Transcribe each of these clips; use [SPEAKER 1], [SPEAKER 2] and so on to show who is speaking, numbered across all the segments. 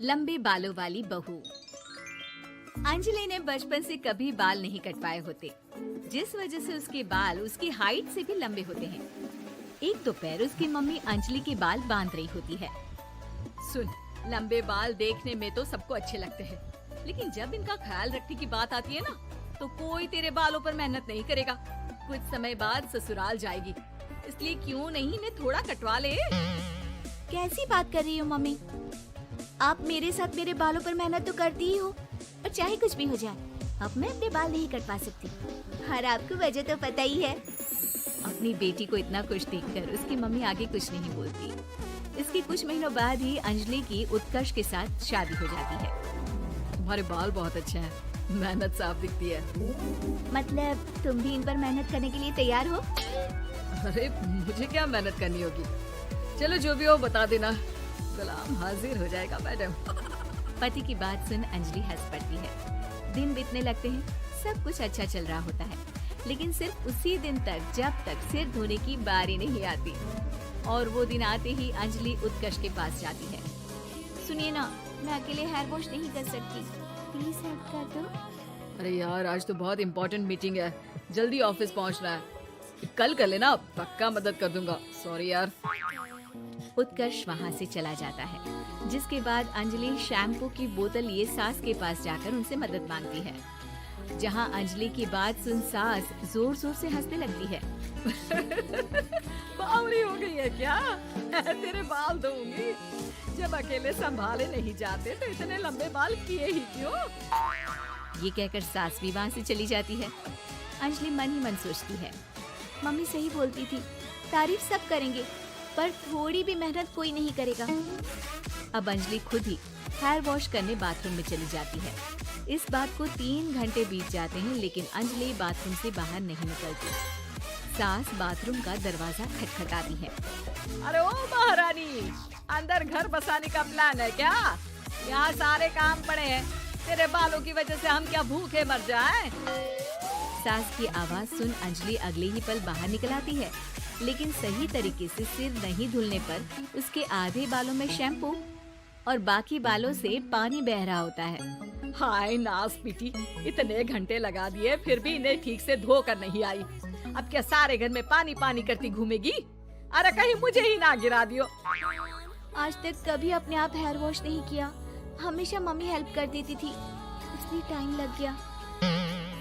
[SPEAKER 1] लंबे बालों वाली बहू। अंजलि ने बचपन से कभी बाल नहीं कटवाए होते, जिस वजह से उसके बाल उसकी हाइट से भी लंबे होते हैं। एक दोपहर उसकी मम्मी अंजलि के बाल बांध रही होती है। सुन, लंबे बाल देखने में तो सबको अच्छे लगते हैं, लेकिन जब इनका ख्याल रखने की बात आती है ना, तो कोई तेरे बालों पर मेहनत नहीं करेगा। कुछ समय बाद ससुराल जाएगी, इसलिए क्यों नहीं इन्हें थोड़ा कटवा ले।
[SPEAKER 2] कैसी बात कर रही हो मम्मी? आप मेरे साथ मेरे बालों पर मेहनत तो करती ही हो, और चाहे कुछ भी हो जाए, अब मैं अपने बाल नहीं कटवा सकती। और आपको वजह तो पता ही है।
[SPEAKER 1] अपनी बेटी को इतना खुश देखकर उसकी मम्मी आगे कुछ नहीं बोलती। इसके कुछ महीनों बाद ही अंजलि की उत्कर्ष के साथ शादी हो जाती है। तुम्हारे बाल बहुत अच्छे हैं, मेहनत साफ दिखती है।
[SPEAKER 2] मतलब तुम भी इन पर मेहनत करने के लिए तैयार हो?
[SPEAKER 1] अरे मुझे क्या मेहनत करनी होगी, चलो जो भी हो बता देना, गुलाम हाजिर हो जाएगा मैडम। पति की बात सुन अंजलि हंस पड़ती है। दिन बीतने लगते हैं, सब कुछ अच्छा चल रहा होता है, लेकिन सिर्फ उसी दिन तक जब तक सिर धोने की बारी नहीं आती। और वो दिन आते ही अंजलि उत्कर्ष के पास जाती है।
[SPEAKER 2] सुनिए ना, मैं अकेले हेयर वॉश नहीं कर सकती, प्लीज हेल्प कर दो।
[SPEAKER 1] अरे यार, आज तो बहुत इम्पोर्टेंट मीटिंग है, जल्दी ऑफिस पहुंचना है। कल कर लेना, पक्का मदद कर दूंगा। सॉरी यार। उत्कर्ष वहाँ से चला जाता है, जिसके बाद अंजलि शैम्पू की बोतल लिए सास के पास जाकर उनसे मदद मांगती है। जहाँ अंजलि की बात सुन सास जोर जोर से हंसने लगती है। बावली हो गई है क्या? तेरे बाल धोऊंगी। जब अकेले संभाले नहीं जाते तो इतने लंबे बाल किए ही क्यों? ये कहकर सास भी वहाँ से चली जाती है। अंजलि मन ही मन सोचती है,
[SPEAKER 2] मम्मी सही बोलती थी, तारीफ सब करेंगे, पर थोड़ी भी मेहनत कोई नहीं करेगा।
[SPEAKER 1] अब अंजलि खुद ही हेयर वॉश करने बाथरूम में चली जाती है। इस बात को 3 घंटे बीत जाते हैं, लेकिन अंजलि बाथरूम से बाहर नहीं निकलती। सास बाथरूम का दरवाजा खटखटाती है। अरे ओ महारानी, अंदर घर बसाने का प्लान है क्या? यहाँ सारे काम पड़े हैं, तेरे बालों की वजह से हम क्या भूखे मर जाएं? सास की आवाज सुन अंजलि अगले ही पल बाहर निकल आती है, लेकिन सही तरीके से सिर नहीं धुलने पर उसके आधे बालों में शैम्पू और बाकी बालों से पानी बह रहा होता है। हाय नास पीटी, इतने घंटे लगा दिए फिर भी इन्हें ठीक से धो कर नहीं आई। अब क्या सारे घर में पानी पानी करती घूमेगी? अरे कहीं मुझे ही ना गिरा दियो।
[SPEAKER 2] आज तक कभी अपने आप हेयर वॉश नहीं किया, हमेशा मम्मी हेल्प कर देती थी, इसलिए टाइम लग गया।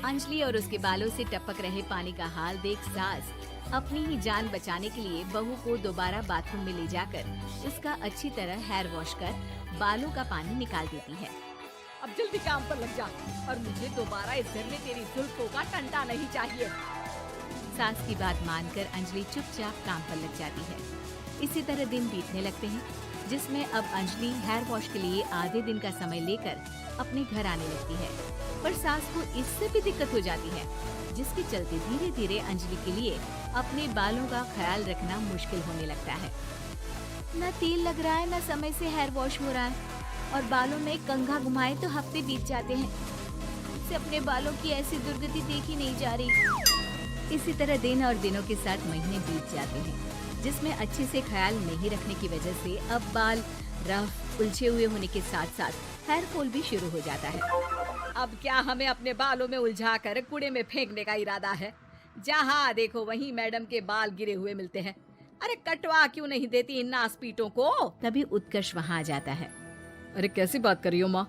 [SPEAKER 1] अंजलि और उसके बालों से टपक रहे पानी का हाल देख सास अपनी ही जान बचाने के लिए बहू को दोबारा बाथरूम में ले जाकर उसका अच्छी तरह हेयर वॉश कर बालों का पानी निकाल देती है। अब जल्दी काम पर लग जा, और मुझे दोबारा इस घर में तेरी जुल्फों का टंटा नहीं चाहिए। सास की बात मानकर अंजलि चुपचाप काम पर लग जाती है। इसी तरह दिन बीतने लगते हैं, जिसमें अब अंजलि हेयर वॉश के लिए आधे दिन का समय लेकर अपने घर आने लगती है, पर सास को इससे भी दिक्कत हो जाती है, जिसके चलते धीरे धीरे अंजलि के लिए अपने बालों का ख्याल रखना मुश्किल होने लगता है।
[SPEAKER 2] न तेल लग रहा है, न समय से हेयर वॉश हो रहा है, और बालों में कंघा घुमाए तो हफ्ते बीत जाते हैं। से अपने बालों की ऐसी दुर्गति देखी नहीं जा रही।
[SPEAKER 1] इसी तरह दिन और दिनों के साथ महीने बीत जाते हैं, जिसमें अच्छे से ख्याल नहीं रखने की वजह से अब बाल रफ उलझे हुए होने के साथ साथ हेयर फॉल भी शुरू हो जाता है। अब क्या हमें अपने बालों में उलझा कर कूड़े में फेंकने का इरादा है? जहाँ देखो वहीं मैडम के बाल गिरे हुए मिलते हैं। अरे कटवा क्यों नहीं देती इन नासपीटों को? तभी उत्कर्ष वहाँ आ जाता है। अरे कैसी बात कर रही हो माँ?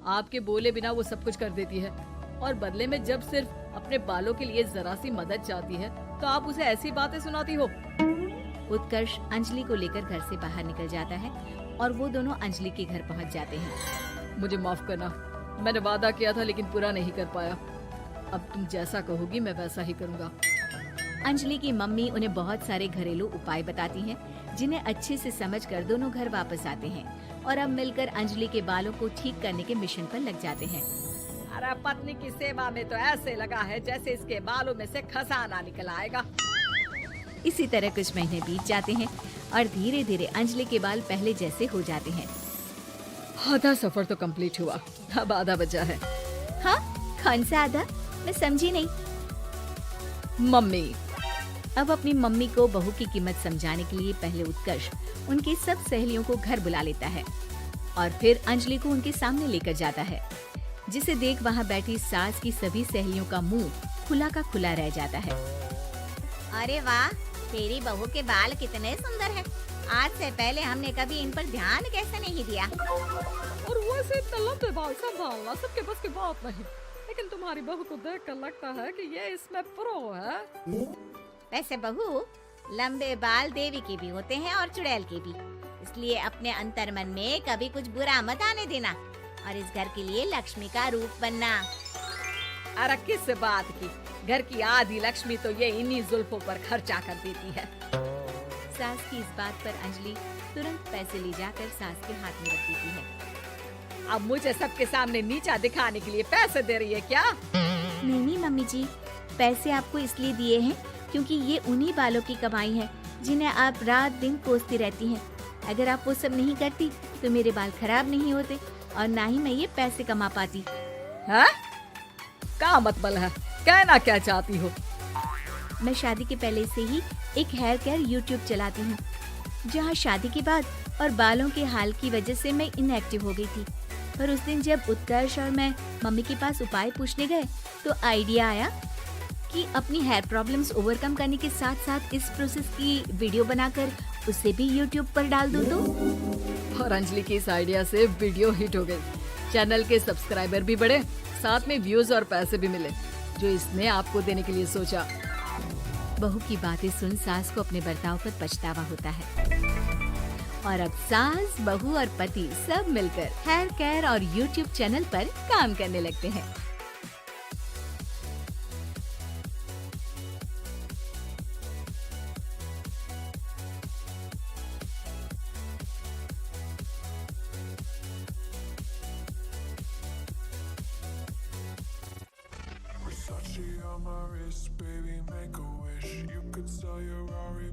[SPEAKER 1] आपके बोले बिना वो सब कुछ कर देती है, और बदले में जब सिर्फ अपने बालों के लिए जरा सी मदद चाहती है तो आप उसे ऐसी बातें सुनाती हो। उत्कर्ष अंजलि को लेकर घर से बाहर निकल जाता है और वो दोनों अंजलि के घर पहुंच जाते हैं। मुझे माफ करना, मैंने वादा किया था लेकिन पूरा नहीं कर पाया। अब तुम जैसा कहोगी मैं वैसा ही करूँगा। अंजलि की मम्मी उन्हें बहुत सारे घरेलू उपाय बताती हैं, जिन्हें अच्छे से समझकर दोनों घर वापस आते हैं और अब मिलकर अंजलि के बालों को ठीक करने के मिशन पर लग जाते हैं। अरे पत्नी की सेवा में तो ऐसे लगा है जैसे इसके बालों में से खजाना निकल आएगा। इसी तरह कुछ महीने बीत जाते हैं और धीरे धीरे अंजलि के बाल पहले जैसे हो जाते हैं। आधा सफर तो कंप्लीट हुआ, अब आधा बचा है।
[SPEAKER 2] हाँ, कौन सा आधा? मैं समझी नहीं।
[SPEAKER 1] मम्मी। अब अपनी मम्मी को बहू की कीमत समझाने के लिए पहले उत्कर्ष उनकी सब सहेलियों को घर बुला लेता है। और फिर अंजलि को उनके सामने लेकर जाता है, जिसे देख वहाँ बैठी सास की सभी सहेलियों का मुंह खुला का खुला रह जाता है।
[SPEAKER 2] अरे वाह, तेरी बहू के बाल कितने सुंदर हैं। आज से पहले हमने कभी इन पर ध्यान कैसे नहीं दिया।
[SPEAKER 3] और वैसे इतने लंबे बाल संभालना सबके बस की बात नहीं, लेकिन तुम्हारी बहू को देखकर लगता है कि ये इसमें प्रो है।
[SPEAKER 2] वैसे बहू, लंबे बाल देवी के भी होते हैं और चुड़ैल के भी, इसलिए अपने अंतर्मन में कभी कुछ बुरा मत आने देना और इस घर के लिए लक्ष्मी का रूप बनना।
[SPEAKER 3] अरे किस बात की, घर की आधी लक्ष्मी तो ये इन्हीं जुल्फों पर खर्चा कर देती है।
[SPEAKER 1] सास की इस बात पर अंजलि तुरंत पैसे ले जाकर सास के हाथ में रख देती है।
[SPEAKER 3] अब मुझे सबके सामने नीचा दिखाने के लिए पैसे दे रही है क्या?
[SPEAKER 2] नहीं मम्मी जी, पैसे आपको इसलिए दिए हैं क्योंकि ये उन्हीं बालों की कमाई है जिन्हें आप रात दिन कोसती रहती हैं। अगर आप वो सब नहीं करती तो मेरे बाल खराब नहीं होते और ना ही मैं ये पैसे कमा पाती।
[SPEAKER 3] है? क्या मतलब है? कहना क्या चाहती हो?
[SPEAKER 2] मैं शादी के पहले से ही एक हेयर केयर यूट्यूब चलाती हूँ, जहाँ शादी के बाद और बालों के हाल की वजह से मैं इनएक्टिव हो गई थी। पर उस दिन जब उत्कर्ष और मैं मम्मी के पास उपाय पूछने गए तो आइडिया आया कि अपनी हेयर प्रॉब्लम्स ओवरकम करने के साथ साथ इस प्रोसेस की वीडियो बनाकर उसे भी यूट्यूब पर डाल दूँ तो।
[SPEAKER 3] और अंजलि की इस आइडिया से वीडियो हिट हो गई, चैनल के सब्सक्राइबर भी बढ़े, साथ में व्यूज और पैसे भी मिले, जो इसने आपको देने के लिए सोचा।
[SPEAKER 1] बहू की बातें सुन सास को अपने बर्ताव पर पछतावा होता है और अब सास, बहू और पति सब मिलकर हेयर केयर और यूट्यूब चैनल पर काम करने लगते हैं।
[SPEAKER 4] Versace on my wrist, baby, make a wish. You could sell your Rari.